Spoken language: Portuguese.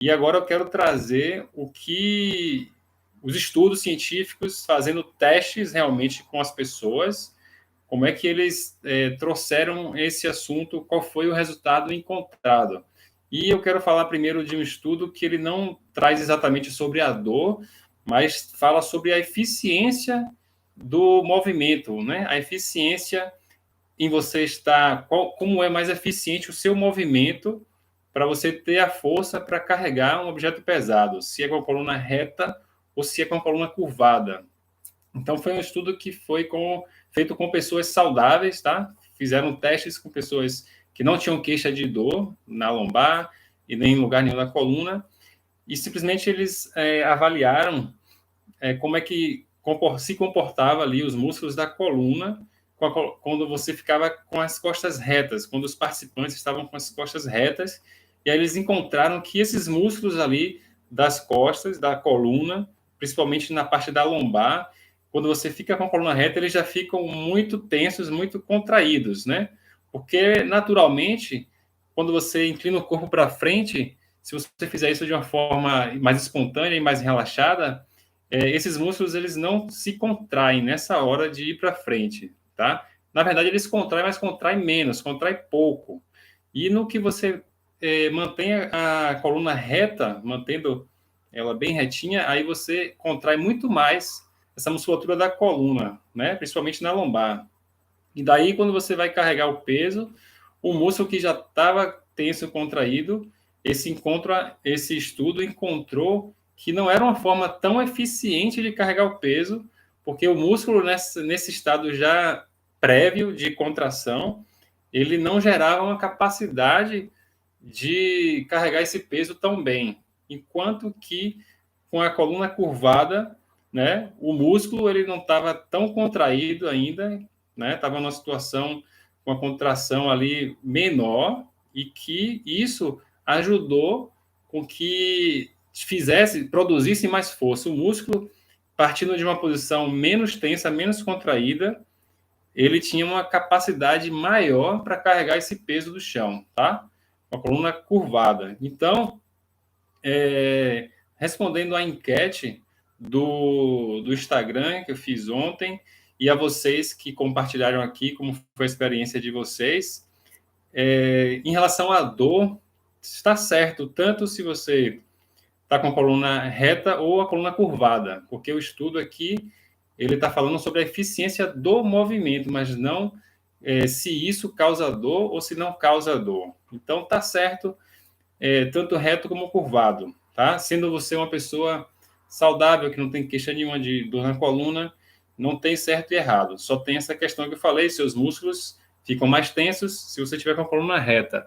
E agora eu quero trazer o que os estudos científicos fazendo testes realmente com as pessoas, como é que eles trouxeram esse assunto, qual foi o resultado encontrado. E eu quero falar primeiro de um estudo que ele não traz exatamente sobre a dor, mas fala sobre a eficiência do movimento, né? A eficiência em você estar, como é mais eficiente o seu movimento para você ter a força para carregar um objeto pesado, se é com a coluna reta ou se é com a coluna curvada. Então, foi um estudo que foi feito com pessoas saudáveis, tá? Fizeram testes com pessoas que não tinham queixa de dor na lombar e nem em lugar nenhum da coluna, e simplesmente eles avaliaram como é que se comportava ali os músculos da coluna quando você ficava com as costas retas, quando os participantes estavam com as costas retas, e aí eles encontraram que esses músculos ali das costas, da coluna, principalmente na parte da lombar, quando você fica com a coluna reta, eles já ficam muito tensos, muito contraídos, né? Porque, naturalmente, quando você inclina o corpo para frente, se você fizer isso de uma forma mais espontânea e mais relaxada, esses músculos eles não se contraem nessa hora de ir para frente, tá? Na verdade, eles contraem, mas contraem menos, contraem pouco. E no que você mantém a coluna reta, mantendo ela bem retinha, aí você contrai muito mais essa musculatura da coluna, né? Principalmente na lombar. E daí, quando você vai carregar o peso, o músculo que já estava tenso, contraído, esse estudo encontrou que não era uma forma tão eficiente de carregar o peso, porque o músculo, nesse estado já prévio de contração, ele não gerava uma capacidade de carregar esse peso tão bem, enquanto que com a coluna curvada, né, o músculo ele não estava tão contraído ainda, né, estava numa situação com a contração ali menor, e que isso ajudou com que produzisse mais força. O músculo, partindo de uma posição menos tensa, menos contraída, ele tinha uma capacidade maior para carregar esse peso do chão, tá? Uma coluna curvada. Então, respondendo à enquete do Instagram que eu fiz ontem, e a vocês que compartilharam aqui como foi a experiência de vocês, em relação à dor, está certo, tanto se você está com a coluna reta ou a coluna curvada, porque o estudo aqui ele está falando sobre a eficiência do movimento, mas não se isso causa dor ou se não causa dor. Então, está certo, tanto reto como curvado, tá? Sendo você uma pessoa saudável, que não tem queixa nenhuma de dor na coluna, não tem certo e errado. Só tem essa questão que eu falei, seus músculos ficam mais tensos se você tiver com a coluna reta.